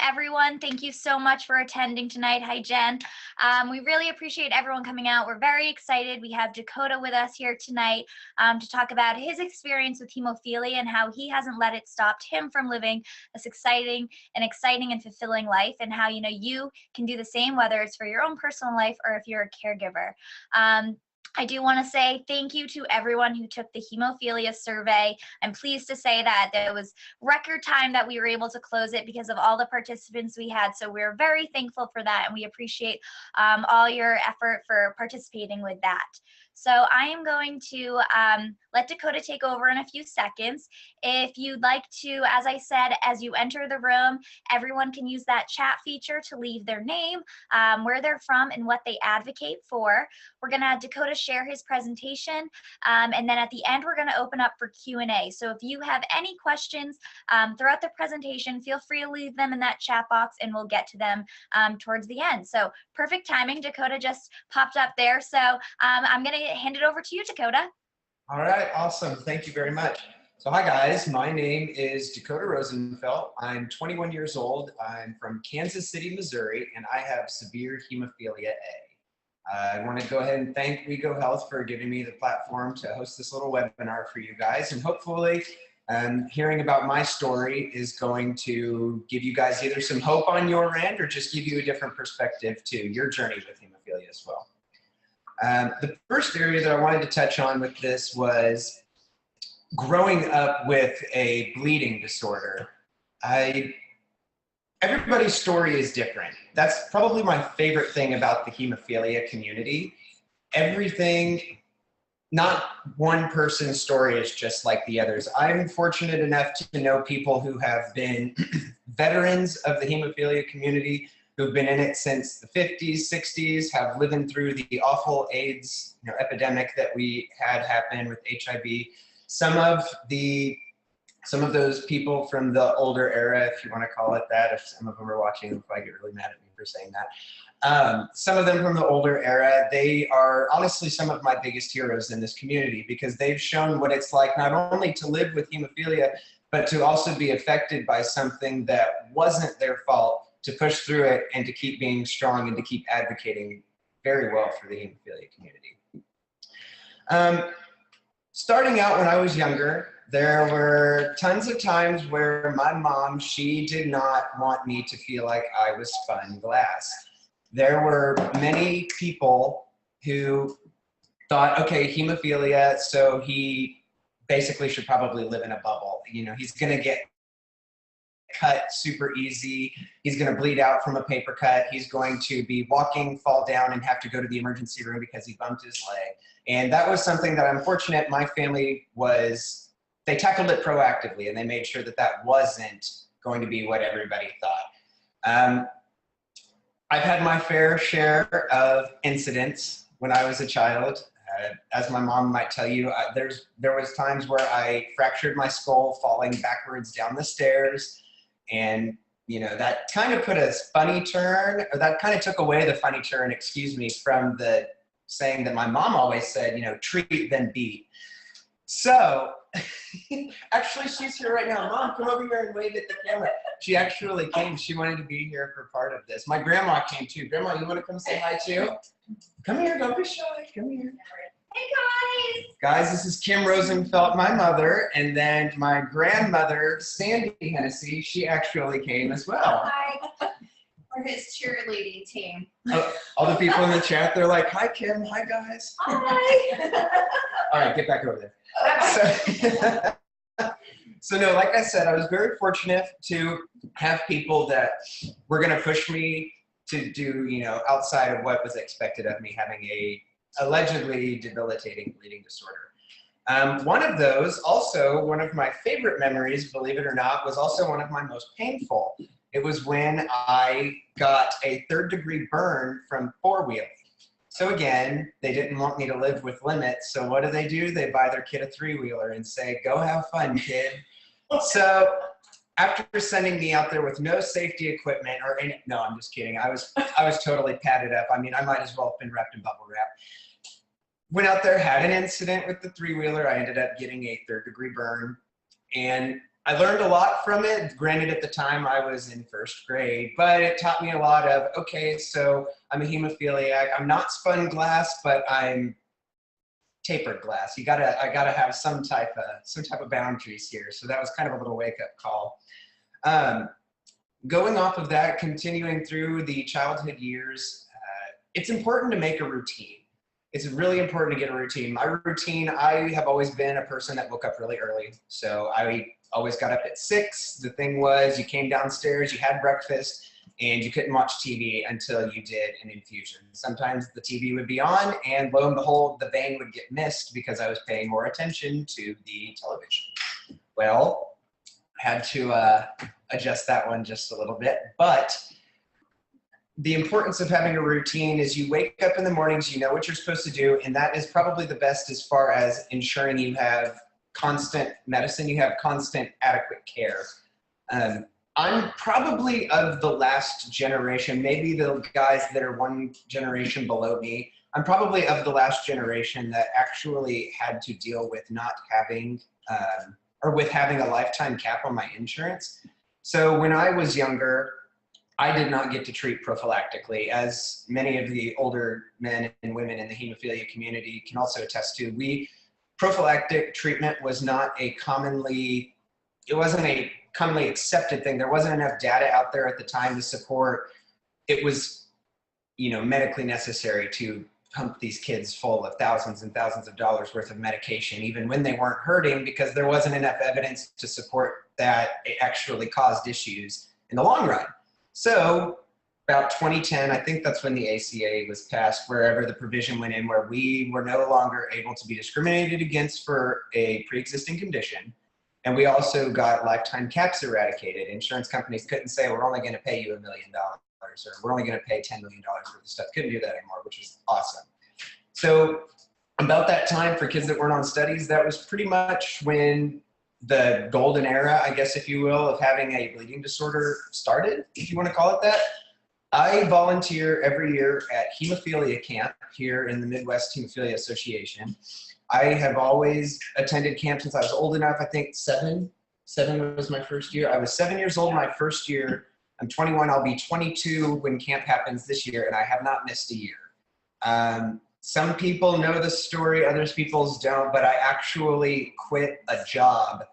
everyone. Thank you so much for attending tonight. Hi, Jen. We really appreciate everyone coming out. We're very excited. We have Dakota with us here tonight to talk about his experience with hemophilia and how he hasn't let it stop him from living this exciting and fulfilling life, and how you can do the same, whether it's for your own personal life or if you're a caregiver. I do want to say thank you to everyone who took the hemophilia survey. I'm pleased to say that there was record time that we were able to close it because of all the participants we had. So we're very thankful for that, and we appreciate all your effort for participating with that. So I am going to let Dakota take over in a few seconds. If you'd like to, as I said, as you enter the room, everyone can use that chat feature to leave their name, where they're from, and what they advocate for. We're going to have Dakota share his presentation, and then at the end, we're going to open up for Q&A. So if you have any questions throughout the presentation, feel free to leave them in that chat box, and we'll get to them towards the end. So perfect timing. Dakota just popped up there. So I'm going to hand it over to you, Dakota. All right, awesome. Thank you very much. So hi guys, my name is Dakota Rosenfelt. I'm 21 years old. I'm from Kansas City, Missouri, and I have severe hemophilia A. I want to go ahead and thank WeGo Health for giving me the platform to host this little webinar for you guys, and hopefully hearing about my story is going to give you guys either some hope on your end or just give you a different perspective to your journey with hemophilia as well. The first area that I wanted to touch on with this was growing up with a bleeding disorder. Everybody's story is different. That's probably my favorite thing about the hemophilia community. Not one person's story is just like the others. I'm fortunate enough to know people who have been veterans of the hemophilia community, who've been in it since the 50s, 60s, have lived through the awful AIDS epidemic that we had happen with HIV. Some of those people from the older era, if you want to call it that, if some of them are watching, they'll probably get really mad at me for saying that. Some of them from the older era, they are honestly some of my biggest heroes in this community, because they've shown what it's like not only to live with hemophilia, but to also be affected by something that wasn't their fault, to push through it and to keep being strong and to keep advocating very well for the hemophilia community. Starting out when I was younger, there were tons of times where my mom, she did not want me to feel like I was spun glass. There were many people who thought, okay, hemophilia, so he basically should probably live in a bubble. He's gonna get cut super easy. He's going to bleed out from a paper cut. He's going to be walking, fall down, and have to go to the emergency room because he bumped his leg. And that was something that I'm fortunate my family they tackled it proactively, and they made sure that that wasn't going to be what everybody thought. I've had my fair share of incidents when I was a child. As my mom might tell you, there was times where I fractured my skull falling backwards down the stairs. And, that kind of put a funny turn, or that kind of took away the funny turn, excuse me, from the saying that my mom always said, treat then beat. So, actually she's here right now. Mom, come over here and wave at the camera. She actually came. She wanted to be here for part of this. My grandma came too. Grandma, you want to come say hi too? Come here, don't be shy. Come here. Hey guys! Guys, this is Kim Rosenfelt, my mother, and then my grandmother, Sandy Hennessy, she actually came as well. Hi. We're his cheerleading team. All the people in the chat, they're like, hi Kim, hi guys. Hi! All right, get back over there. So no, like I said, I was very fortunate to have people that were gonna push me to do, outside of what was expected of me, having a allegedly debilitating bleeding disorder. One of those, also one of my favorite memories, believe it or not, was also one of my most painful. It was when I got a third-degree burn from four-wheel. So again, they didn't want me to live with limits, so what do? They buy their kid a three-wheeler and say, go have fun, kid. So after sending me out there with no safety equipment or any, no, I'm just kidding. I was totally padded up. I mean, I might as well have been wrapped in bubble wrap. Went out there, had an incident with the three-wheeler. I ended up getting a third-degree burn. And I learned a lot from it. Granted, at the time I was in first grade, but it taught me a lot of, okay, so I'm a hemophiliac. I'm not spun glass, but I'm tapered glass. I gotta have some type of boundaries here. So that was kind of a little wake up call. Going off of that, continuing through the childhood years, it's important to make a routine. It's really important to get a routine. My routine, I have always been a person that woke up really early. So I always got up at 6. The thing was, you came downstairs, you had breakfast, and you couldn't watch TV until you did an infusion. Sometimes the TV would be on, and lo and behold, the vein would get missed because I was paying more attention to the television. Well, I had to adjust that one just a little bit, but the importance of having a routine is you wake up in the mornings, you know what you're supposed to do, and that is probably the best as far as ensuring you have constant medicine, you have constant adequate care. I'm probably of the last generation, maybe the guys that are one generation below me, I'm probably of the last generation that actually had to deal with not having, or with having a lifetime cap on my insurance. So when I was younger, I did not get to treat prophylactically, as many of the older men and women in the hemophilia community can also attest to. Prophylactic treatment was not a commonly accepted thing. There wasn't enough data out there at the time to support it was, medically necessary to pump these kids full of thousands and thousands of dollars worth of medication, even when they weren't hurting, because there wasn't enough evidence to support that it actually caused issues in the long run. So about 2010, I think that's when the ACA was passed, wherever the provision went in where we were no longer able to be discriminated against for a pre-existing condition. And we also got lifetime caps eradicated. Insurance companies couldn't say, we're only gonna pay you $1 million, or we're only gonna pay $10 million worth of stuff. Couldn't do that anymore, which is awesome. So about that time, for kids that weren't on studies, that was pretty much when the golden era, I guess, if you will, of having a bleeding disorder started, if you want to call it that. I volunteer every year at Hemophilia Camp here in the Midwest Hemophilia Association. I have always attended camp since I was old enough. I think seven was my first year. I was 7 years old my first year. I'm 21. I'll be 22 when camp happens this year, and I have not missed a year. Some people know the story, others people don't, but I actually quit a job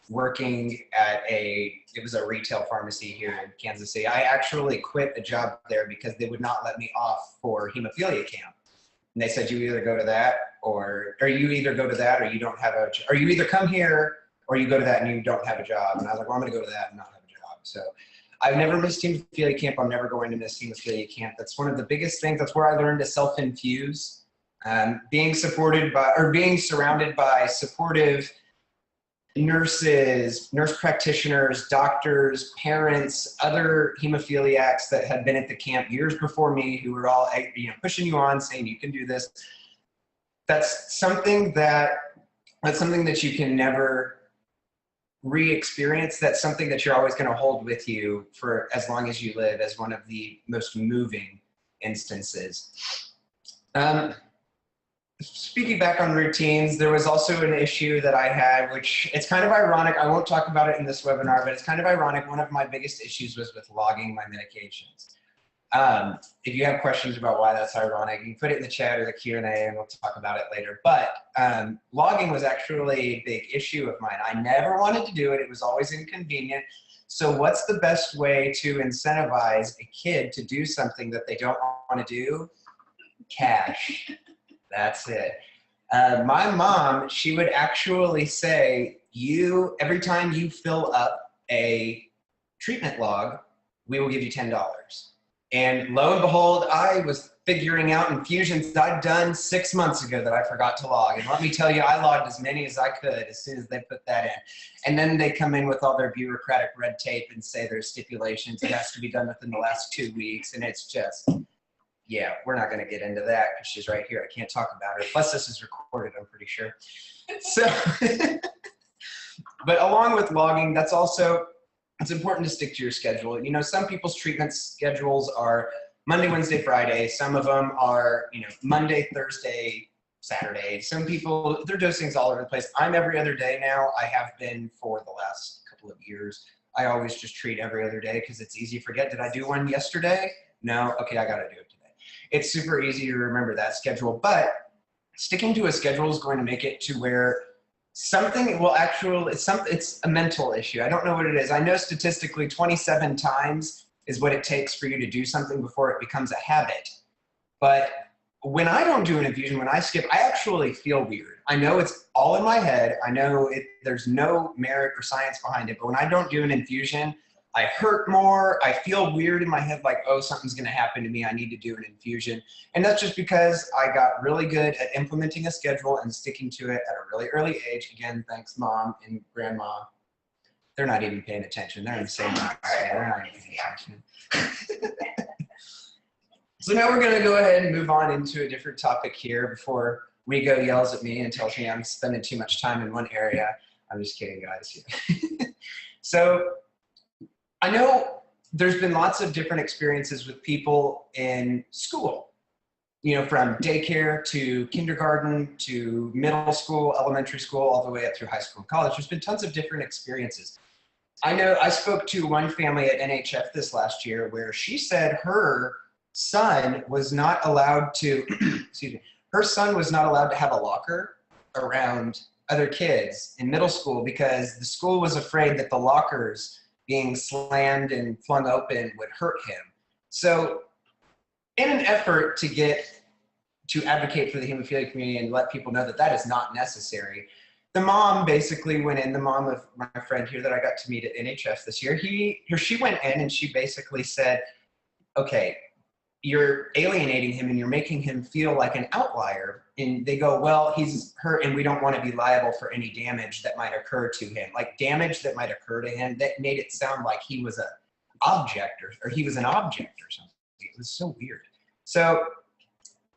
working at it was a retail pharmacy here in Kansas City. I actually quit a job there because they would not let me off for hemophilia camp. And they said, you either go to that or you either go to that or you don't have or you either come here or you go to that and you don't have a job. And I was like, well, I'm gonna go to that and not have a job. So I've never missed hemophilia camp. I'm never going to miss hemophilia camp. That's one of the biggest things. That's where I learned to self-infuse. Being surrounded by supportive nurses, nurse practitioners, doctors, parents, other hemophiliacs that had been at the camp years before me, who were all pushing you on, saying you can do this. That's something that you can never re-experience. That's something that you're always going to hold with you for as long as you live, as one of the most moving instances. Speaking back on routines, there was also an issue that I had, which it's kind of ironic. I won't talk about it in this webinar, but it's kind of ironic. One of my biggest issues was with logging my medications. If you have questions about why that's ironic, you can put it in the chat or the Q&A and we'll talk about it later. But logging was actually a big issue of mine. I never wanted to do it. It was always inconvenient. So what's the best way to incentivize a kid to do something that they don't want to do? Cash. That's it. My mom, she would actually say, every time you fill up a treatment log, we will give you $10. And lo and behold, I was figuring out infusions I'd done 6 months ago that I forgot to log. And let me tell you, I logged as many as I could as soon as they put that in. And then they come in with all their bureaucratic red tape and say there's stipulations. It has to be done within the last 2 weeks. And it's just, yeah, we're not going to get into that because she's right here. I can't talk about her. Plus, this is recorded, I'm pretty sure. So, but along with logging, it's important to stick to your schedule. Some people's treatment schedules are Monday, Wednesday, Friday. Some of them are, Monday, Thursday, Saturday. Some people, their dosing's all over the place. I'm every other day now. I have been for the last couple couple of years. I always just treat every other day because it's easy to forget. Did I do one yesterday? No. Okay, I got to do it today. It's super easy to remember that schedule, but sticking to a schedule is going to make it to where something will actually, it's a mental issue. I don't know what it is. I know statistically 27 times is what it takes for you to do something before it becomes a habit. But when I don't do an infusion, when I skip, I actually feel weird. I know it's all in my head. I know there's no merit or science behind it, but when I don't do an infusion, I hurt more. I feel weird in my head, like, oh, something's going to happen to me. I need to do an infusion. And that's just because I got really good at implementing a schedule and sticking to it at a really early age. Again, thanks, Mom and Grandma. They're not even paying attention. They're in the same house. They're not even paying attention. So now we're going to go ahead and move on into a different topic here before Rigo yells at me and tells me I'm spending too much time in one area. I'm just kidding, guys. So I know there's been lots of different experiences with people in school, you know, from daycare to kindergarten to middle school, elementary school, all the way up through high school and college. There's been tons of different experiences. I know I spoke to one family at NHF this last year where she said her son was not allowed to, excuse me, her son was not allowed to have a locker around other kids in middle school because the school was afraid that the lockers being slammed and flung open would hurt him. So in an effort to advocate for the hemophilia community and let people know that that is not necessary, the mom basically went in, the mom of my friend here that I got to meet at NHS this year, she went in and she basically said, okay, you're alienating him and you're making him feel like an outlier. And they go, well, he's hurt and we don't want to be liable for any damage that might occur to him. Like damage that might occur to him, that made it sound like he was an object or he was an object or something. It was so weird. So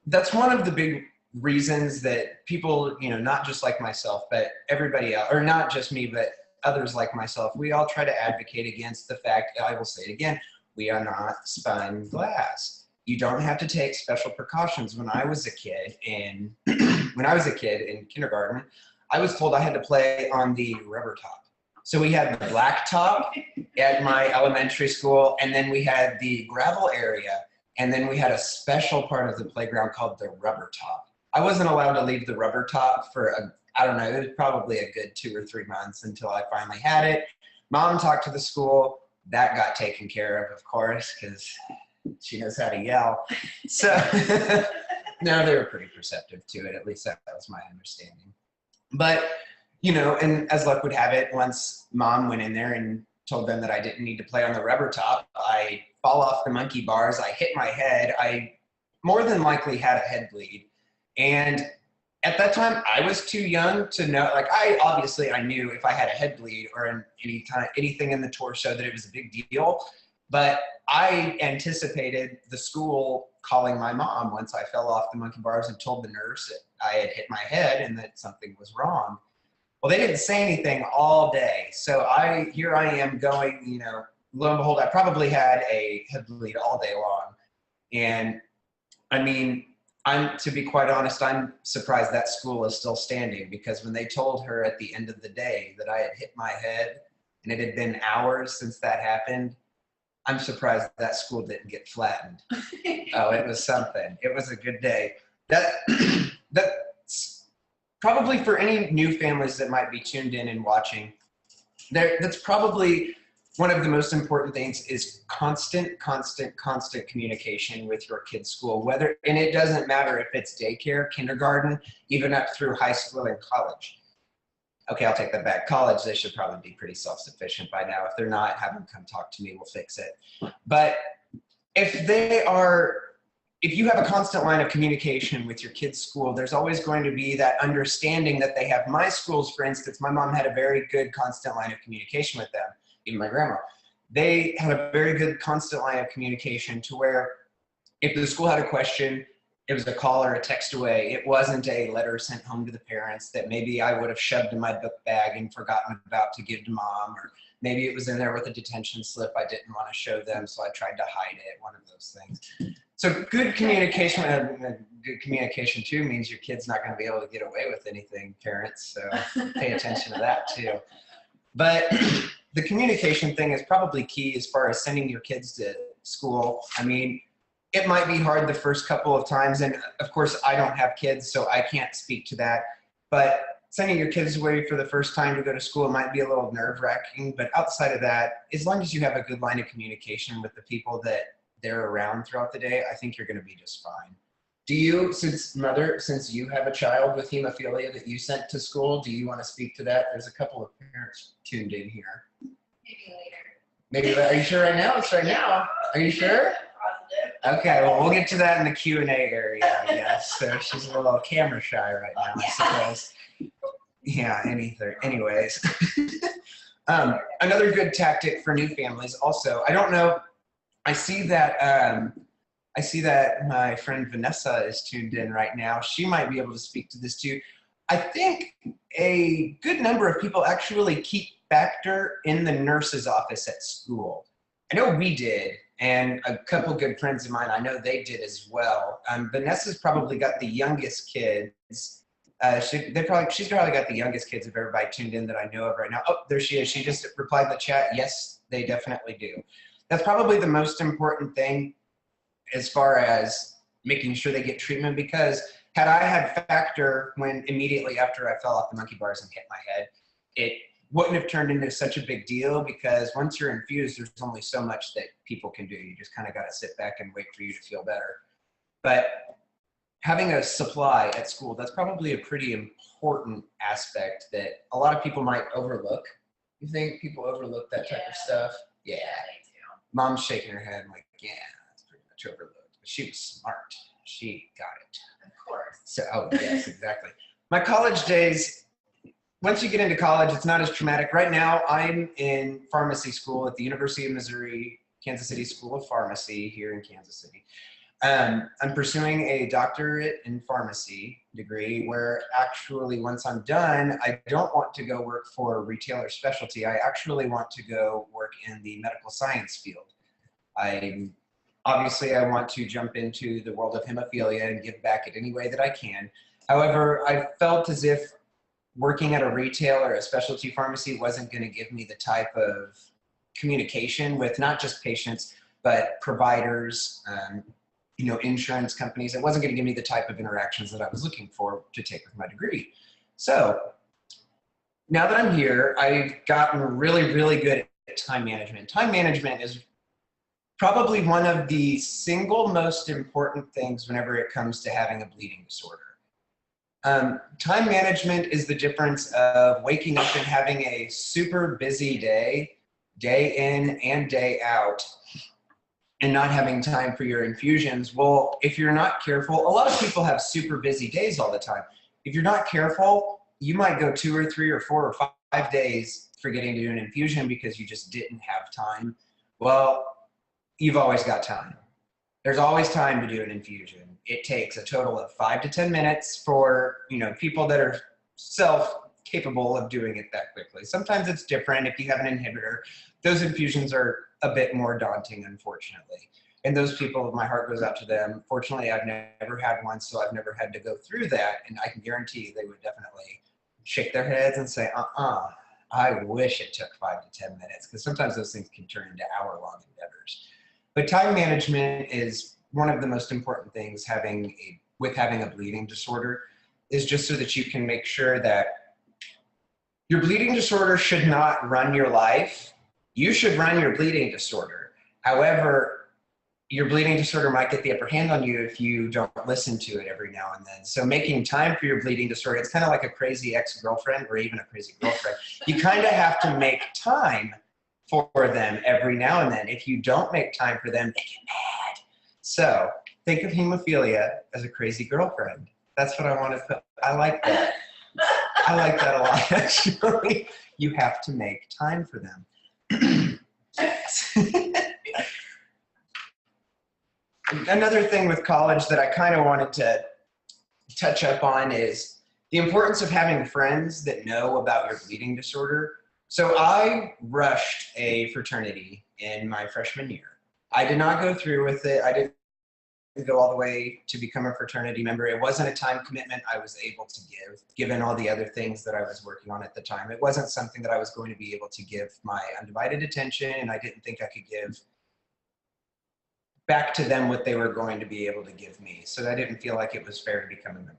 that's one of the big reasons that people, you know, not just like myself, but everybody else, or not just me, but others like myself, we all try to advocate against the fact, I will say it again, we are not spun glass. You don't have to take special precautions. When I was a kid in kindergarten, I was told I had to play on the rubber top. So we had the black top at my elementary school, and then we had the gravel area, and then we had a special part of the playground called the rubber top. I wasn't allowed to leave the rubber top for I don't know, it was probably a good 2 or 3 months until I finally had it. Mom talked to the school. That got taken care of course, because she knows how to yell. So no, they were pretty perceptive to it. At least that was my understanding. But, you know, and as luck would have it, once Mom went in there and told them that I didn't need to play on the rubber top, I fall off the monkey bars. I hit my head. I more than likely had a head bleed. And at that time, I was too young to know, like I knew if I had a head bleed or anything in the torso that it was a big deal. But I anticipated the school calling my mom once I fell off the monkey bars and told the nurse that I had hit my head and that something was wrong. Well, they didn't say anything all day. So here I am going, you know, lo and behold, I probably had a head bleed all day long. And I mean, to be quite honest, I'm surprised that school is still standing, because when they told her at the end of the day that I had hit my head and it had been hours since that happened, I'm surprised that school didn't get flattened. Oh, it was something. It was a good day. That's probably for any new families that might be tuned in and watching. That's probably one of the most important things is constant communication with your kid's school. And it doesn't matter if it's daycare, kindergarten, even up through high school and college. Okay, I'll take that back. College, they should probably be pretty self-sufficient by now. If they're not, have them come talk to me, we'll fix it. But if you have a constant line of communication with your kid's school, there's always going to be that understanding that they have. My schools, for instance, my mom had a very good constant line of communication with them, even my grandma. They had a very good constant line of communication to where if the school had a question, it was a call or a text away. It wasn't a letter sent home to the parents that maybe I would have shoved in my book bag and forgotten about to give to mom, or maybe it was in there with a detention slip I didn't want to show them, so I tried to hide it, one of those things. So good communication, good communication too means your kid's not going to be able to get away with anything, parents, so pay attention to that too. But the communication thing is probably key as far as sending your kids to school. I mean, it might be hard the first couple of times, and of course I don't have kids, so I can't speak to that, but sending your kids away for the first time to go to school might be a little nerve-wracking, but outside of that, as long as you have a good line of communication with the people that they're around throughout the day, I think you're gonna be just fine. Do you, since you have a child with hemophilia that you sent to school, do you wanna speak to that? There's a couple of parents tuned in here. Maybe later. Maybe, are you sure right now? It's right now. Are you sure? Positive. Okay, well, we'll get to that in the Q&A area, I guess. So she's a little camera shy right now, I suppose. Yeah, anyways. Another good tactic for new families also, I don't know, I see that my friend Vanessa is tuned in right now. She might be able to speak to this too. I think a good number of people actually keep Factor in the nurse's office at school. I know we did, and a couple good friends of mine, I know they did as well. Vanessa's probably got the youngest kids. She's probably got the youngest kids of everybody tuned in that I know of right now. Oh, there she is. She just replied in the chat. Yes, they definitely do. That's probably the most important thing as far as making sure they get treatment, because had I had Factor when immediately after I fell off the monkey bars and hit my head, it wouldn't have turned into such a big deal, because once you're infused, there's only so much that people can do. You just kind of got to sit back and wait for you to feel better. But having a supply at school, that's probably a pretty important aspect that a lot of people might overlook. You think people overlook that type of stuff? Yeah. Yeah, they do. Mom's shaking her head like, yeah, that's pretty much overlooked. But she was smart. She got it. Of course. So, oh, yes, exactly. My college days, once you get into college, it's not as traumatic. Right now, I'm in pharmacy school at the University of Missouri, Kansas City School of Pharmacy here in Kansas City. I'm pursuing a doctorate in pharmacy degree where actually once I'm done, I don't want to go work for a retailer specialty. I actually want to go work in the medical science field. Obviously, I want to jump into the world of hemophilia and give back in any way that I can. However, I felt as if working at a retail or a specialty pharmacy wasn't going to give me the type of communication with not just patients, but providers, insurance companies. It wasn't going to give me the type of interactions that I was looking for to take with my degree. So now that I'm here, I've gotten really, really good at time management. Time management is probably one of the single most important things whenever it comes to having a bleeding disorder. Time management is the difference of waking up and having a super busy day in and day out, and not having time for your infusions. Well, if you're not careful, a lot of people have super busy days all the time. If you're not careful, you might go 2 or 3 or 4 or 5 days forgetting to do an infusion because you just didn't have time. Well, you've always got time. There's always time to do an infusion. It takes a total of 5 to 10 minutes for people that are self-capable of doing it that quickly. Sometimes it's different if you have an inhibitor. Those infusions are a bit more daunting, unfortunately. And those people, my heart goes out to them. Fortunately, I've never had one, so I've never had to go through that. And I can guarantee they would definitely shake their heads and say, I wish it took 5 to 10 minutes, because sometimes those things can turn into hour-long endeavors. But time management is one of the most important things with having a bleeding disorder, is just so that you can make sure that your bleeding disorder should not run your life. You should run your bleeding disorder. However, your bleeding disorder might get the upper hand on you if you don't listen to it every now and then. So making time for your bleeding disorder, it's kind of like a crazy ex-girlfriend or even a crazy girlfriend. You kind of have to make time for them every now and then. If you don't make time for them, they get mad. So think of hemophilia as a crazy girlfriend. That's what I want to put. I like that. I like that a lot, actually. You have to make time for them. Another thing with college that I kind of wanted to touch up on is the importance of having friends that know about your bleeding disorder. So I rushed a fraternity in my freshman year. I did not go through with it. I didn't go all the way to become a fraternity member. It wasn't a time commitment I was able to give, given all the other things that I was working on at the time. It wasn't something that I was going to be able to give my undivided attention, and I didn't think I could give back to them what they were going to be able to give me. So I didn't feel like it was fair to become a member.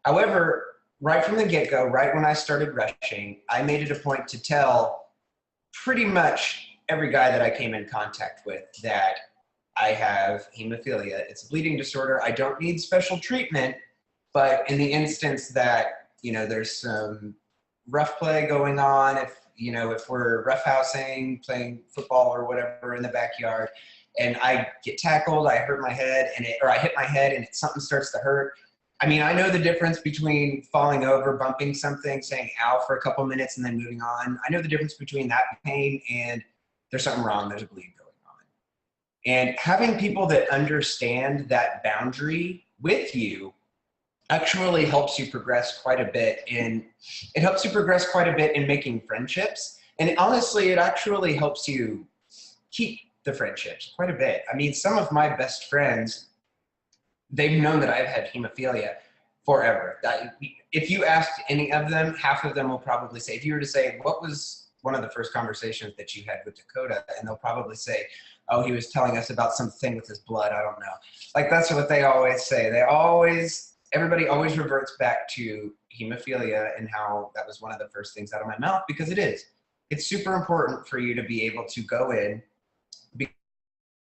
However, right from the get-go, right when I started rushing, I made it a point to tell pretty much every guy that I came in contact with that I have hemophilia. It's a bleeding disorder. I don't need special treatment, but in the instance that, there's some rough play going on, if we're roughhousing, playing football or whatever in the backyard, and I get tackled, I hurt my head, or I hit my head and something starts to hurt. I mean, I know the difference between falling over, bumping something, saying ow for a couple minutes and then moving on. I know the difference between that pain and there's something wrong, there's a bleed going on. And having people that understand that boundary with you actually helps you progress quite a bit. And it helps you progress quite a bit in making friendships. And honestly, it actually helps you keep the friendships quite a bit. I mean, some of my best friends, they've known that I've had hemophilia forever. If you asked any of them, half of them will probably say, if you were to say, what was one of the first conversations that you had with Dakota? And they'll probably say, oh, he was telling us about something with his blood, I don't know. Like, that's what they always say. Everybody always reverts back to hemophilia and how that was one of the first things out of my mouth, because it is. It's super important for you to be able to go in, be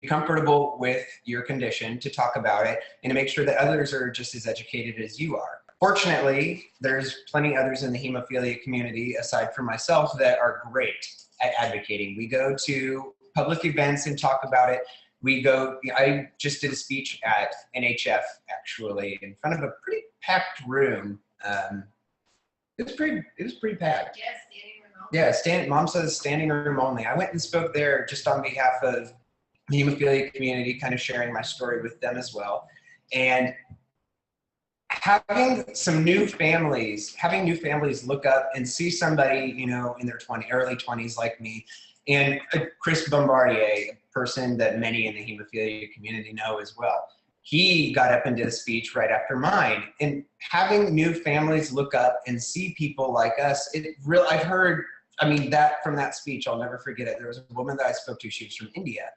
comfortable with your condition, to talk about it, and to make sure that others are just as educated as you are. Fortunately, there's plenty others in the hemophilia community, aside from myself, that are great at advocating. We go to public events and talk about it. I just did a speech at NHF, actually, in front of a pretty packed room. It was pretty packed. Yes, standing room only. Yeah, Mom says standing room only. I went and spoke there just on behalf of the hemophilia community, kind of sharing my story with them as well. And having new families look up and see somebody, in their early 20s like me, and Chris Bombardier, a person that many in the hemophilia community know as well. He got up and did a speech right after mine. And having new families look up and see people like us, I've heard, from that speech, I'll never forget it. There was a woman that I spoke to, she was from India.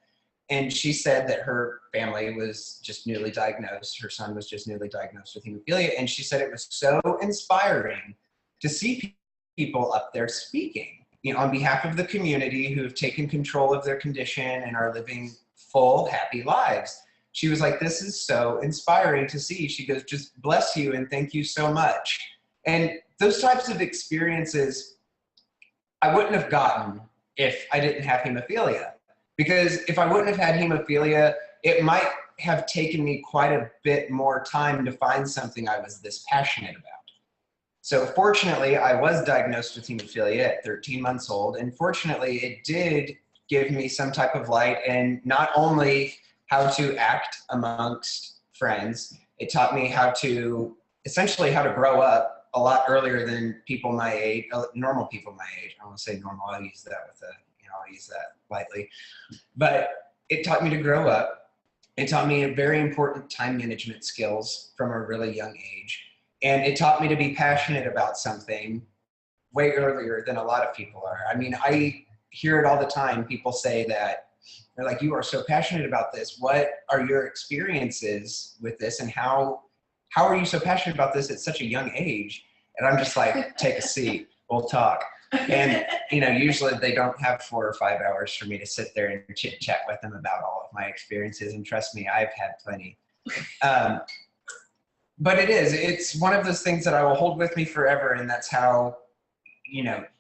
And she said that her family was just newly diagnosed. Her son was just newly diagnosed with hemophilia. And she said it was so inspiring to see people up there speaking, on behalf of the community who have taken control of their condition and are living full, happy lives. She was like, this is so inspiring to see. She goes, just bless you and thank you so much. And those types of experiences I wouldn't have gotten if I didn't have hemophilia. Because if I wouldn't have had hemophilia, it might have taken me quite a bit more time to find something I was this passionate about. So fortunately, I was diagnosed with hemophilia at 13 months old, and fortunately, it did give me some type of light, and not only how to act amongst friends, it taught me essentially how to grow up a lot earlier than people my age, normal people my age. I won't say normal, I'll use that I'll use that lightly. But it taught me to grow up. It taught me very important time management skills from a really young age. And it taught me to be passionate about something way earlier than a lot of people are. I hear it all the time. People say that, they're like, you are so passionate about this. What are your experiences with this? And how are you so passionate about this at such a young age? And I'm just like, take a seat, we'll talk. And, usually they don't have 4 or 5 hours for me to sit there and chit chat with them about all of my experiences. And trust me, I've had plenty. But it's one of those things that I will hold with me forever. And that's how,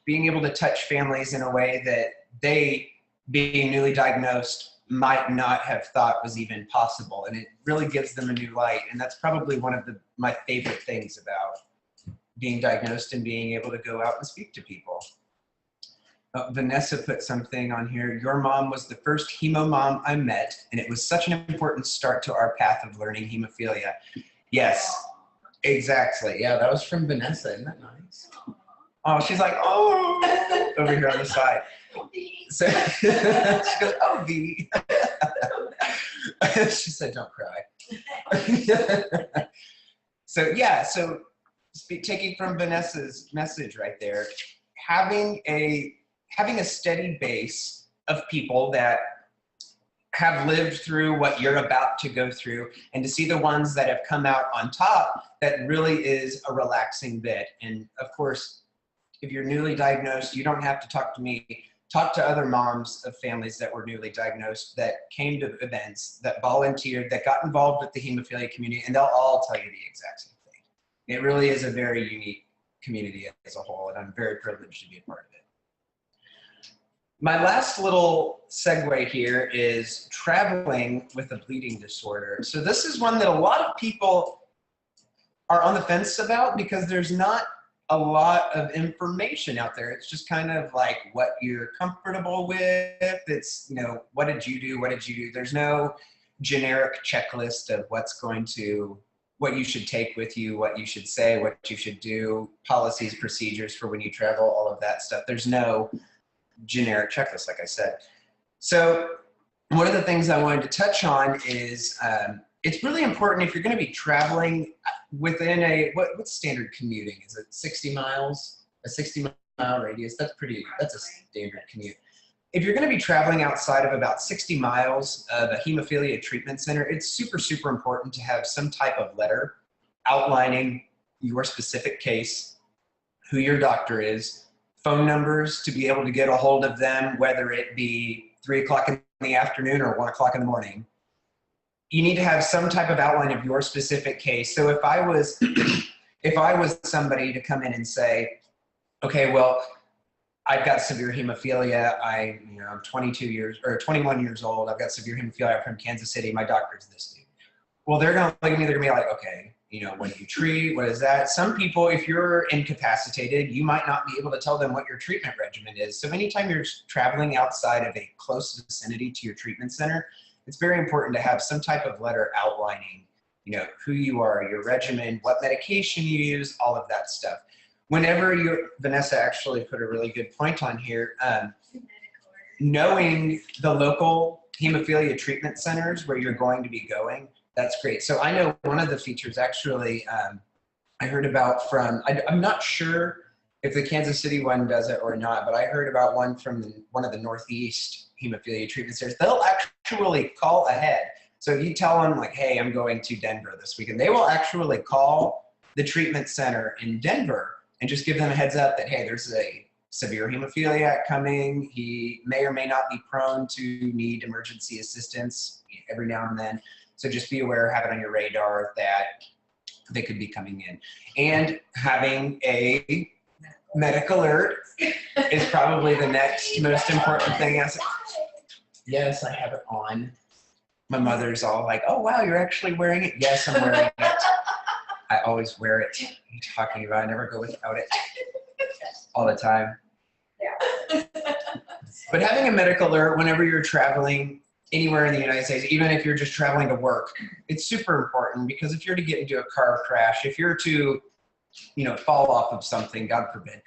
being able to touch families in a way that they, being newly diagnosed, might not have thought was even possible. And it really gives them a new light. And that's probably one of my favorite things about being diagnosed and being able to go out and speak to people. Vanessa put something on here. Your mom was the first hemo mom I met, and it was such an important start to our path of learning hemophilia. Yes, exactly. Yeah, that was from Vanessa. Isn't that nice? Oh, she's like, oh, over here on the side. So she goes, oh, V. She said, don't cry. So yeah, so taking from Vanessa's message right there, having a steady base of people that have lived through what you're about to go through, and to see the ones that have come out on top, that really is a relaxing bit. And of course, if you're newly diagnosed, you don't have to talk to me. Talk to other moms of families that were newly diagnosed, that came to events, that volunteered, that got involved with the hemophilia community, and they'll all tell you the exact same thing. It really is a very unique community as a whole, and I'm very privileged to be a part of it. My last little segue here is traveling with a bleeding disorder. So this is one that a lot of people are on the fence about, because there's not a lot of information out there. It's just kind of like what you're comfortable with. It's, you know, what did you do? What did you do? There's no generic checklist of what you should take with you, what you should say, what you should do, policies, procedures for when you travel, all of that stuff. There's no generic checklist, like I said. So one of the things I wanted to touch on is it's really important if you're going to be traveling within a, what's standard commuting? Is it 60 miles? A 60-mile radius? That's a standard commute. If you're going to be traveling outside of about 60 miles of a hemophilia treatment center, it's super, super important to have some type of letter outlining your specific case, who your doctor is, phone numbers to be able to get a hold of them, whether it be 3 o'clock in the afternoon or 1 o'clock in the morning. You need to have some type of outline of your specific case. So if I was, somebody to come in and say, okay, well, I've got severe hemophilia. I'm 21 years old. I've got severe hemophilia. I'm from Kansas City. My doctor's this dude. Well, they're going to look at me. They're going to be like, okay, what do you treat? What is that? Some people, if you're incapacitated, you might not be able to tell them what your treatment regimen is. So anytime you're traveling outside of a close vicinity to your treatment center, it's very important to have some type of letter outlining, who you are, your regimen, what medication you use, all of that stuff. Whenever Vanessa actually put a really good point on here, knowing the local hemophilia treatment centers where you're going to be going, that's great. So I know one of the features actually I heard about from, I'm not sure if the Kansas City one does it or not, but I heard about one from one of the Northeast hemophilia treatment centers. They'll actually call ahead. So if you tell them like, hey, I'm going to Denver this weekend, they will actually call the treatment center in Denver and just give them a heads up that, hey, there's a severe hemophiliac coming. He may or may not be prone to need emergency assistance every now and then. So just be aware, have it on your radar that they could be coming in. And having a medical alert is probably the next most important thing. Yes, I have it on. My mother's all like, oh, wow, you're actually wearing it? Yes, I'm wearing it. I always wear it. What are you talking about? I never go without it all the time. Yeah. But having a medical alert whenever you're traveling anywhere in the United States, even if you're just traveling to work, it's super important, because if you're to get into a car crash, if you're to, fall off of something, God forbid,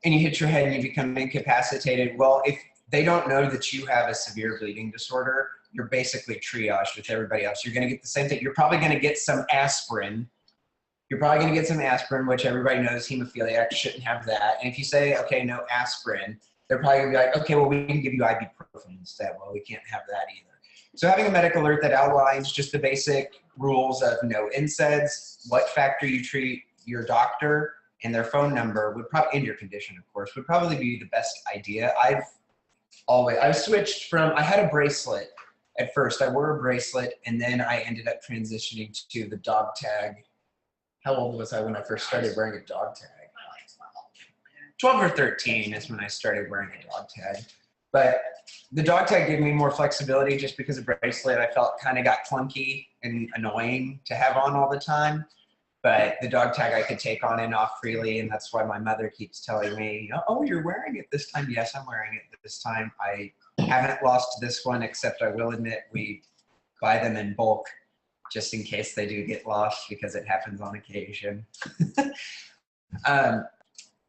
and you hit your head and you become incapacitated, well, if they don't know that you have a severe bleeding disorder, you're basically triaged with everybody else. You're going to get the same thing. You're probably going to get some aspirin. Which everybody knows hemophiliacs shouldn't have that. And if you say, okay, no aspirin, they're probably going to be like, okay, well, we can give you ibuprofen instead. Well, we can't have that either. So having a medical alert that outlines just the basic rules of no NSAIDs, what factor you treat, your doctor, and their phone number would probably, and your condition, of course, would probably be the best idea. I've switched from, I had a bracelet at first. I wore a bracelet, and then I ended up transitioning to the dog tag. How old was I when I first started wearing a dog tag? 12 or 13 is when I started wearing a dog tag. But the dog tag gave me more flexibility, just because a bracelet I felt kind of got clunky and annoying to have on all the time. But the dog tag I could take on and off freely, and that's why my mother keeps telling me, oh, you're wearing it this time. Yes, I'm wearing it this time. I haven't lost this one, except I will admit we buy them in bulk just in case they do get lost, because it happens on occasion.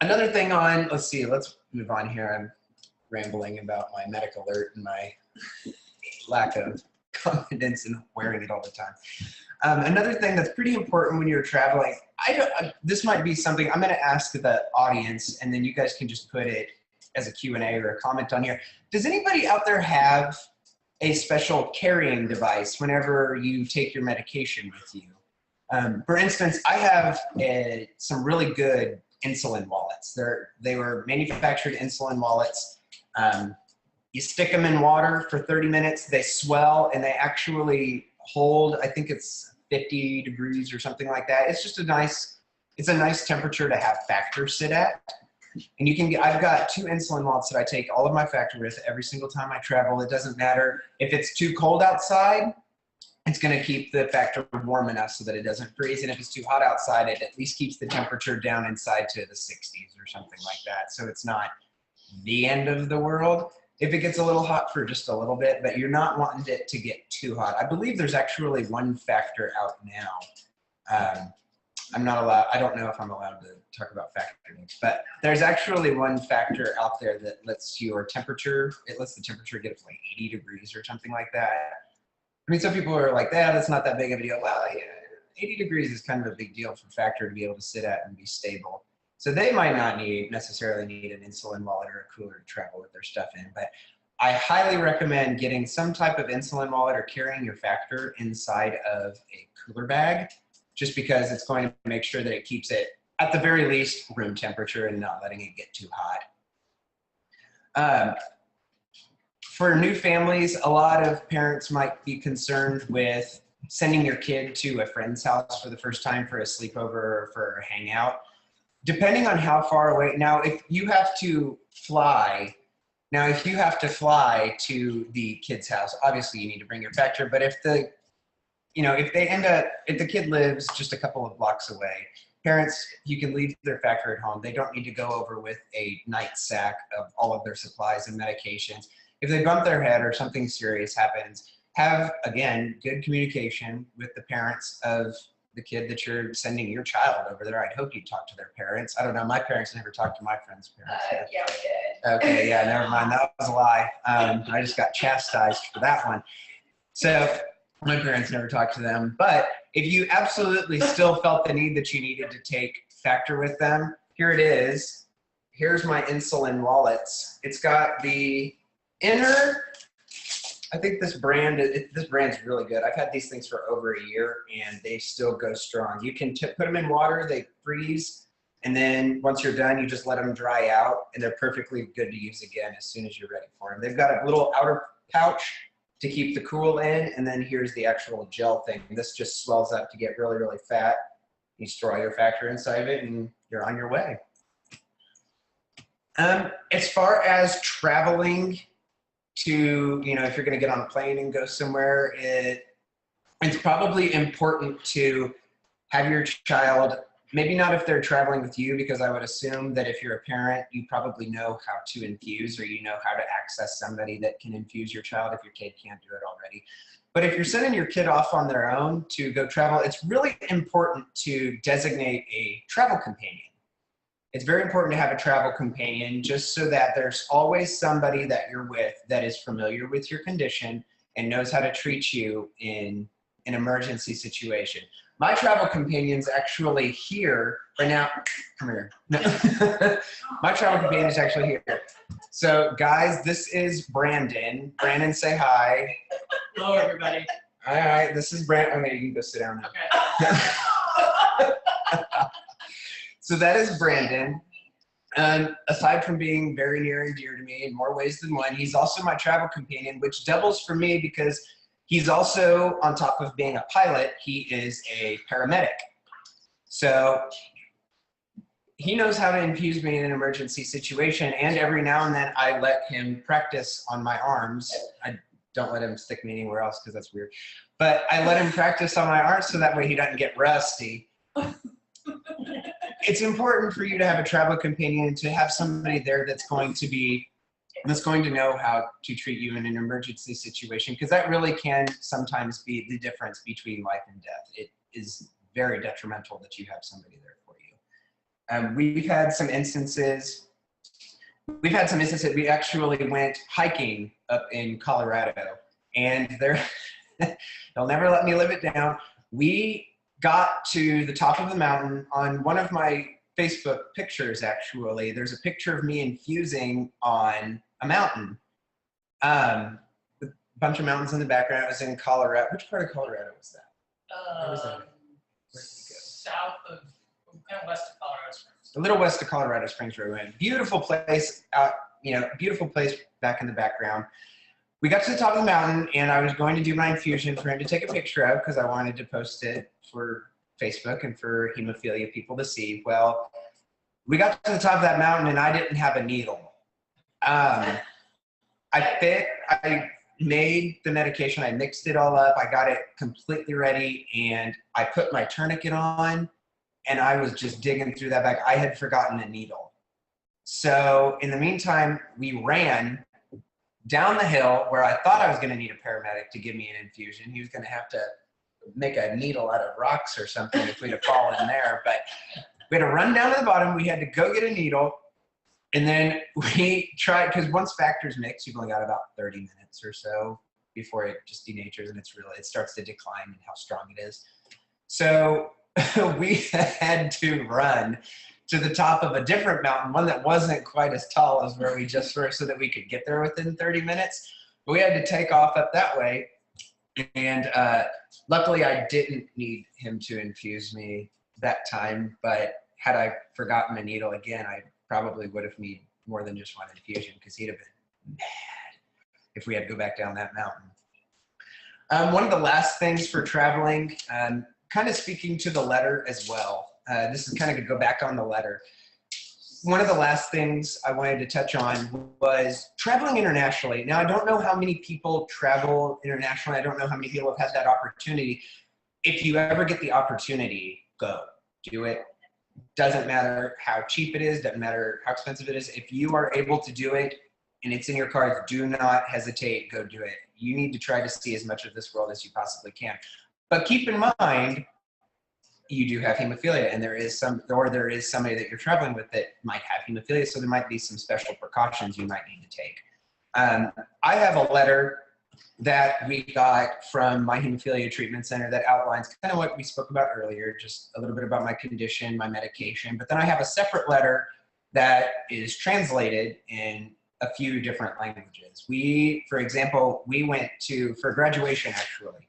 Another thing on, let's move on here. I'm rambling about my medical alert and my lack of confidence in wearing it all the time. Another thing that's pretty important when you're traveling, this might be something I'm going to ask the audience, and then you guys can just put it as a Q&A or a comment on here. Does anybody out there have a special carrying device whenever you take your medication with you? For instance, I have some really good insulin wallets. They were manufactured insulin wallets. You stick them in water for 30 minutes, they swell, and they actually hold, I think it's 50 degrees or something like that. It's just a nice temperature to have factor sit at. And I've got 2 insulin wallets that I take all of my factor with every single time I travel. It doesn't matter if it's too cold outside, it's going to keep the factor warm enough so that it doesn't freeze. And if it's too hot outside, it at least keeps the temperature down inside to the 60s or something like that. So it's not the end of the world if it gets a little hot for just a little bit, but you're not wanting it to get too hot. I believe there's actually one factor out now. I'm not allowed, I don't know if I'm allowed to talk about factor names, but there's actually one factor out there that lets your temperature, it lets the temperature get up to like 80 degrees or something like that. I mean, some people are like, that's not that big of a deal. Well, yeah, 80 degrees is kind of a big deal for factor to be able to sit at and be stable. So they might not necessarily need an insulin wallet or a cooler to travel with their stuff in, but I highly recommend getting some type of insulin wallet or carrying your factor inside of a cooler bag, just because it's going to make sure that it keeps it, at the very least, room temperature and not letting it get too hot. For new families, a lot of parents might be concerned with sending your kid to a friend's house for the first time for a sleepover or for a hangout. Depending on how far away, now if you have to fly to the kid's house, obviously you need to bring your factor, but if the kid lives just a couple of blocks away, parents, you can leave their factor at home. They don't need to go over with a night sack of all of their supplies and medications. If they bump their head or something serious happens, have, again, good communication with the parents of the kid that you're sending your child over there. I'd hope you'd talk to their parents. I don't know, my parents never talked to my friends' parents. Yeah, we did. Okay, yeah, never mind, that was a lie. I just got chastised for that one. So my parents never talked to them, but if you absolutely still felt the need that you needed to take factor with them, here it is. Here's my insulin wallets. It's got the inner, I think this brand's really good. I've had these things for over a year and they still go strong. You can put them in water, they freeze, and then once you're done, you just let them dry out and they're perfectly good to use again as soon as you're ready for them. They've got a little outer pouch to keep the cool in, and then here's the actual gel thing. This just swells up to get really, really fat. You store all your factor inside of it and you're on your way. As far as traveling to, if you're gonna get on a plane and go somewhere, it's probably important to have your child, maybe not if they're traveling with you, because I would assume that if you're a parent, you probably know how to infuse, or you know how to access somebody that can infuse your child if your kid can't do it already. But if you're sending your kid off on their own to go travel, it's really important to designate a travel companion. It's very important to have a travel companion just so that there's always somebody that you're with that is familiar with your condition and knows how to treat you in an emergency situation. My travel companion's actually here right now. Come here. No. My travel companion is actually here. So guys, this is Brandon. Brandon, say hi. Hello, everybody. All right, this is Brandon. Okay, you can go sit down now. Okay. So that is Brandon. Aside from being very near and dear to me in more ways than one, he's also my travel companion, which doubles for me because he's also, on top of being a pilot, he is a paramedic. So he knows how to infuse me in an emergency situation, and every now and then I let him practice on my arms. I don't let him stick me anywhere else because that's weird. But I let him practice on my arms so that way he doesn't get rusty. It's important for you to have a travel companion, to have somebody there that's going to know how to treat you in an emergency situation, because that really can sometimes be the difference between life and death. It is very detrimental that you have somebody there for you. We've had some instances, we actually went hiking up in Colorado, and They'll never let me live it down. We got to the top of the mountain. On one of my Facebook pictures, actually, there's a picture of me infusing on a mountain. With a bunch of mountains in the background. It was in Colorado. Which part of Colorado was that? Where was that? South of, kind of west of Colorado Springs. A little west of Colorado Springs where we went. Beautiful place out, beautiful place back in the background. We got to the top of the mountain and I was going to do my infusion for him to take a picture of because I wanted to post it for Facebook and for hemophilia people to see. Well, we got to the top of that mountain and I didn't have a needle. I made the medication, I mixed it all up, I got it completely ready, and I put my tourniquet on, and I was just digging through that bag. I had forgotten a needle. So in the meantime, we ran down the hill where I thought I was gonna need a paramedic to give me an infusion. He was gonna have to make a needle out of rocks or something if we'd have fallen there, but we had to run down to the bottom, we had to go get a needle, and then we tried, because once factors mix, you've only got about 30 minutes or so before it just denatures and it starts to decline in how strong it is. So we had to run to the top of a different mountain, one that wasn't quite as tall as where we just were, so that we could get there within 30 minutes. But we had to take off up that way. And luckily I didn't need him to infuse me that time, but had I forgotten a needle again, I probably would have needed more than just one infusion because he'd have been mad if we had to go back down that mountain. One of the last things for traveling, kind of speaking to the letter as well. This is kind of going to go back on the letter. One of the last things I wanted to touch on was traveling internationally. Now, I don't know how many people travel internationally. I don't know how many people have had that opportunity. If you ever get the opportunity, go. Do it. Doesn't matter how cheap it is, doesn't matter how expensive it is. If you are able to do it and it's in your cards, do not hesitate, go do it. You need to try to see as much of this world as you possibly can. But keep in mind, you do have hemophilia, and there is somebody that you're traveling with that might have hemophilia, so there might be some special precautions you might need to take. I have a letter that we got from my hemophilia treatment center that outlines kind of what we spoke about earlier, just a little bit about my condition, my medication, but then I have a separate letter that is translated in a few different languages. For example, we went for graduation actually.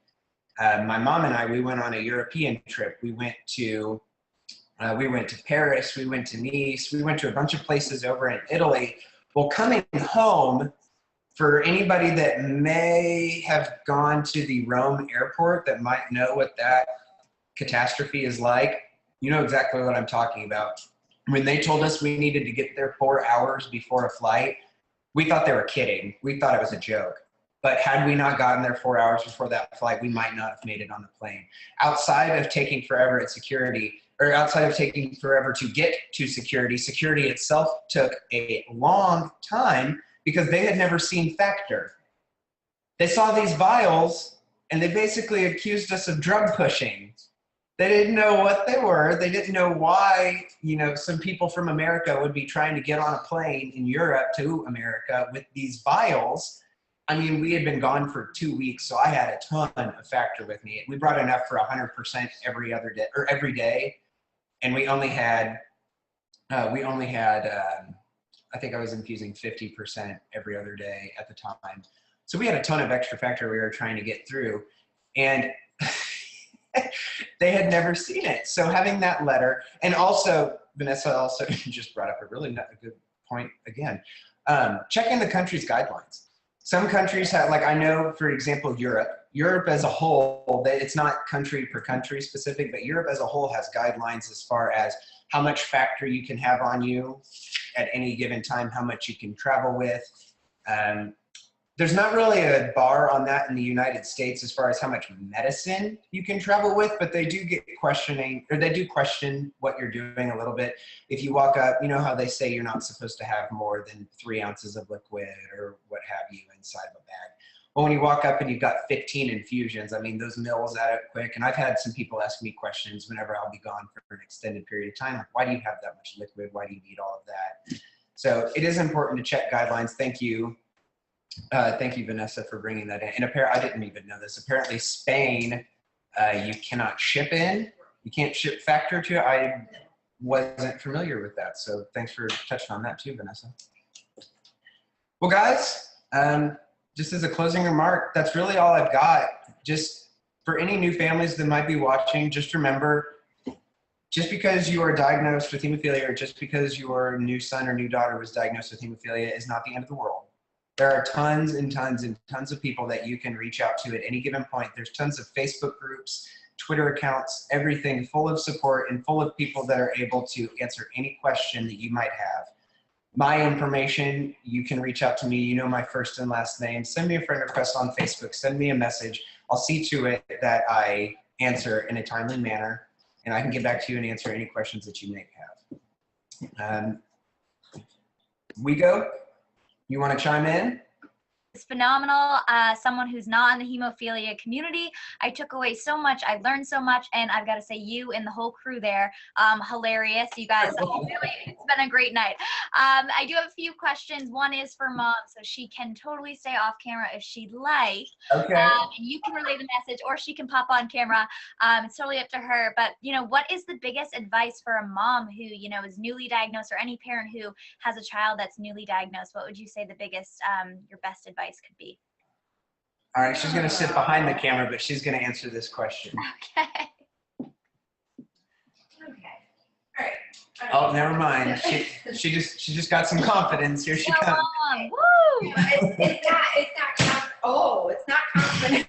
My mom and I, we went on a European trip. We went to Paris, we went to Nice, we went to a bunch of places over in Italy. Well, coming home, for anybody that may have gone to the Rome airport that might know what that catastrophe is like, you know exactly what I'm talking about. When they told us we needed to get there 4 hours before a flight, we thought they were kidding. We thought it was a joke. But had we not gotten there 4 hours before that flight, we might not have made it on the plane. Outside of taking forever at security, or outside of taking forever to get to security, security itself took a long time because they had never seen factor. They saw these vials and they basically accused us of drug pushing. They didn't know what they were. They didn't know why, some people from America would be trying to get on a plane in Europe to America with these vials. I mean, we had been gone for 2 weeks, so I had a ton of factor with me. We brought enough for 100% every other day, or every day, and we only had, I think I was infusing 50% every other day at the time. So we had a ton of extra factor we were trying to get through, and they had never seen it. So having that letter, and also Vanessa also just brought up a good point again, checking the country's guidelines. Some countries have, like I know, for example, Europe as a whole, it's not country per country specific, but Europe as a whole has guidelines as far as how much factor you can have on you at any given time, how much you can travel with. There's not really a bar on that in the United States as far as how much medicine you can travel with, but they do question what you're doing a little bit. If you walk up, you know how they say you're not supposed to have more than 3 ounces of liquid or what have you inside of a bag. Well, when you walk up and you've got 15 infusions, I mean, those mills add up quick. And I've had some people ask me questions whenever I'll be gone for an extended period of time. Like, why do you have that much liquid? Why do you need all of that? So it is important to check guidelines. Thank you Thank you, Vanessa, for bringing that in. And I didn't even know this. Apparently, Spain, you cannot ship in. You can't ship factor to. I wasn't familiar with that, so thanks for touching on that too, Vanessa. Well, guys, just as a closing remark, that's really all I've got. Just for any new families that might be watching, just remember, just because you are diagnosed with hemophilia or just because your new son or new daughter was diagnosed with hemophilia is not the end of the world. There are tons and tons and tons of people that you can reach out to at any given point. There's tons of Facebook groups, Twitter accounts, everything full of support and full of people that are able to answer any question that you might have. My information, you can reach out to me. You know my first and last name. Send me a friend request on Facebook. Send me a message. I'll see to it that I answer in a timely manner, and I can get back to you and answer any questions that you may have. Wigo, you want to chime in? It's phenomenal. Someone who's not in the hemophilia community, I took away so much. I learned so much, and I've got to say, you and the whole crew there, hilarious. You guys, really, it's been a great night. I do have a few questions. One is for Mom, so she can totally stay off camera if she'd like. Okay. You can relay the message, or she can pop on camera. It's totally up to her. But what is the biggest advice for a mom who is newly diagnosed, or any parent who has a child that's newly diagnosed? What would you say the biggest, your best advice could be? All right, she's going to sit behind the camera, but she's going to answer this question. Okay. All right. Oh, never mind. She just got some confidence. Here she comes. Mom. Woo! It's not confident.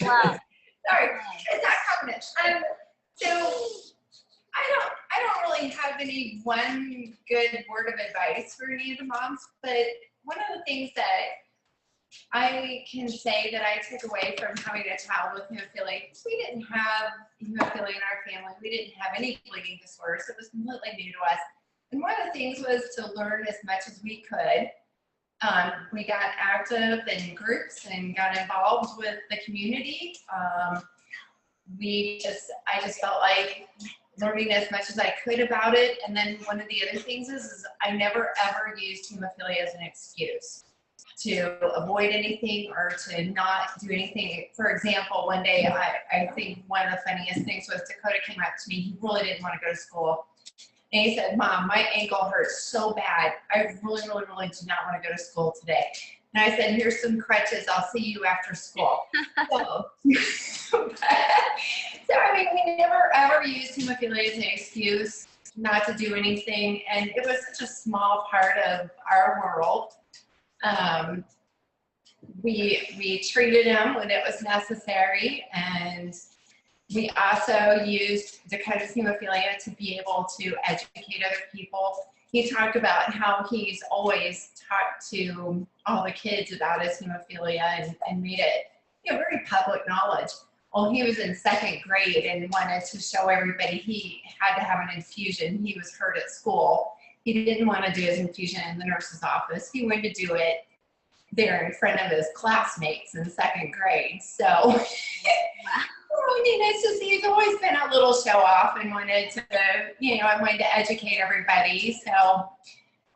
Wow. Sorry, it's not confident. So I don't really have any one good word of advice for any of the moms, but one of the things that I can say that I took away from having a child with hemophilia, we didn't have hemophilia in our family. We didn't have any bleeding disorders. It was completely new to us. And one of the things was to learn as much as we could. We got active in groups and got involved with the community. I just felt like learning as much as I could about it. And then one of the other things is I never ever used hemophilia as an excuse to avoid anything or to not do anything. For example, one day, I think one of the funniest things was Dakota came up to me. He really didn't want to go to school. And he said, "Mom, my ankle hurts so bad. I really, really, really do not want to go to school today." And I said, "Here's some crutches. I'll see you after school." So I mean, we never ever used hemophilia as an excuse not to do anything. And it was such a small part of our world. We treated him when it was necessary, and we also used Dakota's hemophilia to be able to educate other people. He talked about how he's always talked to all the kids about his hemophilia and made it very public knowledge. Well, he was in 2nd grade and wanted to show everybody he had to have an infusion. He was hurt at school. He didn't want to do his infusion in the nurse's office. He wanted to do it there in front of his classmates in 2nd grade. So, it's just, he's always been a little show off and wanted to, I wanted to educate everybody. So,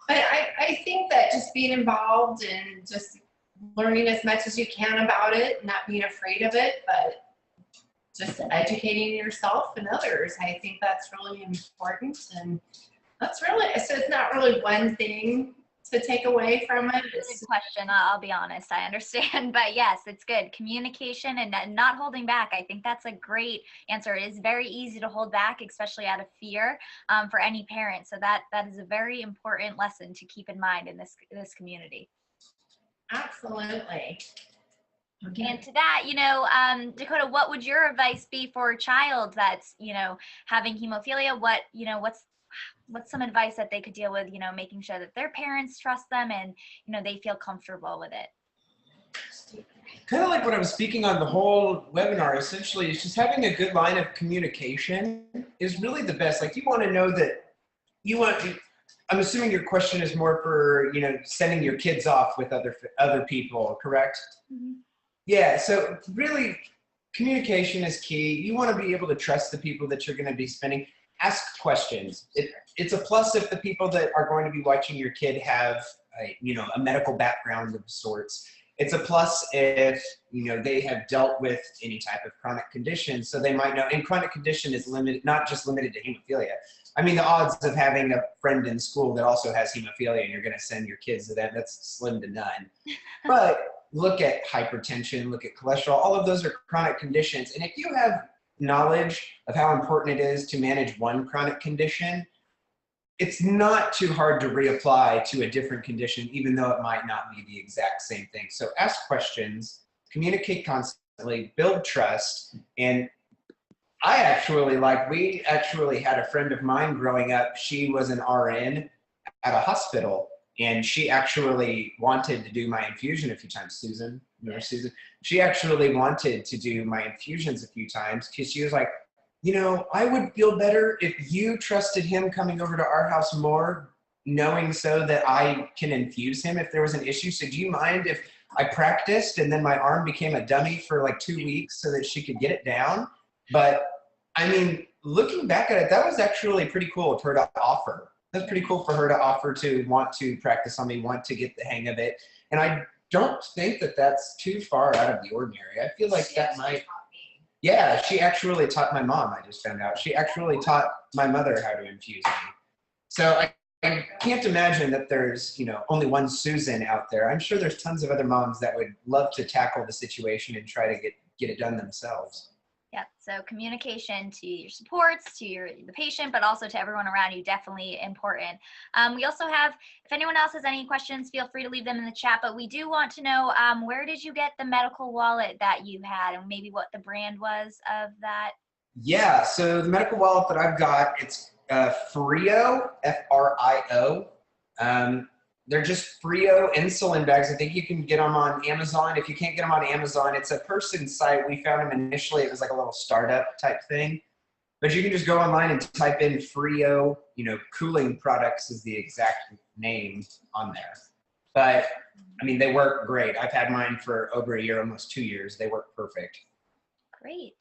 but I think that just being involved and just learning as much as you can about it, not being afraid of it, but just educating yourself and others. I think that's really important. And that's really, so it's not really one thing to take away from it. It's a good question. I'll be honest. I understand, but yes, it's good. Communication and not holding back. I think that's a great answer. It is very easy to hold back, especially out of fear for any parent. So that is a very important lesson to keep in mind in this community. Absolutely. Okay. And to that, Dakota, what would your advice be for a child that's, having hemophilia? What's some advice that they could deal with, making sure that their parents trust them and, they feel comfortable with it? Kind of like what I was speaking on the whole webinar, essentially, it's just having a good line of communication is really the best. Like, you want to know that I'm assuming your question is more for, sending your kids off with other people, correct? Mm-hmm. Yeah, so really communication is key. You want to be able to trust the people that you're going to be spending. Ask questions. It's a plus if the people that are going to be watching your kid have a medical background of sorts. It's a plus if, they have dealt with any type of chronic condition, so they might know. And chronic condition is limited, not just limited to hemophilia. I mean, the odds of having a friend in school that also has hemophilia and you're going to send your kids to that, that's slim to none. But look at hypertension, look at cholesterol, all of those are chronic conditions. And if you have knowledge of how important it is to manage one chronic condition, it's not too hard to reapply to a different condition, even though it might not be the exact same thing. So ask questions, communicate constantly, build trust. And we actually had a friend of mine growing up. She was an RN at a hospital, and she actually wanted to do my infusion a few times. Susan, remember Susan? She actually wanted to do my infusions a few times because she was like, I would feel better if you trusted him coming over to our house more, knowing so that I can infuse him if there was an issue. So do you mind if I practiced and then my arm became a dummy for like 2 weeks so that she could get it down? But I mean, looking back at it, that was actually pretty cool of her to offer. That's pretty cool for her to offer to want to practice on me, want to get the hang of it. And I don't think that that's too far out of the ordinary. I feel like that might... Yeah, she actually taught my mom, I just found out. She actually taught my mother how to infuse me. So I can't imagine that there's, only one Susan out there. I'm sure there's tons of other moms that would love to tackle the situation and try to get it done themselves. Yeah, so communication to your supports, to the patient, but also to everyone around you, definitely important. We also have, if anyone else has any questions, feel free to leave them in the chat, but we do want to know, where did you get the medical wallet that you had, and maybe what the brand was of that? Yeah, so the medical wallet that I've got, it's Frio, F-R-I-O. They're just Frio insulin bags. I think you can get them on Amazon. If you can't get them on Amazon, it's a person site. We found them initially. It was like a little startup type thing. But you can just go online and type in Frio, cooling products is the exact name on there. But, I mean, they work great. I've had mine for over a year, almost 2 years. They work perfect. Great.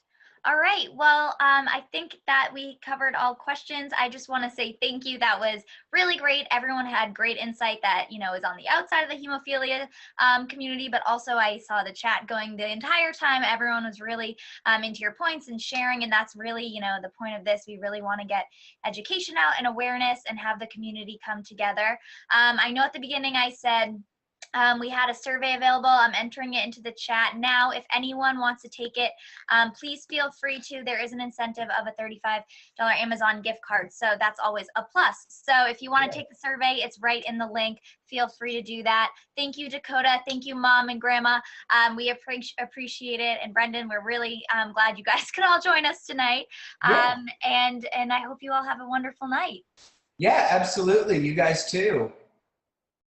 All right. Well, I think that we covered all questions. I just want to say thank you. That was really great. Everyone had great insight that, is on the outside of the hemophilia community, but also I saw the chat going the entire time. Everyone was really into your points and sharing, and that's really, the point of this. We really want to get education out and awareness and have the community come together. I know at the beginning I said, we had a survey available. I'm entering it into the chat now. If anyone wants to take it, please feel free to. There is an incentive of a $35 Amazon gift card, so that's always a plus. So if you want to take the survey, it's right in the link. Feel free to do that. Thank you, Dakota. Thank you, Mom and Grandma. We appreciate it. And Brendan, we're really glad you guys could all join us tonight. And I hope you all have a wonderful night. Yeah, absolutely. You guys too.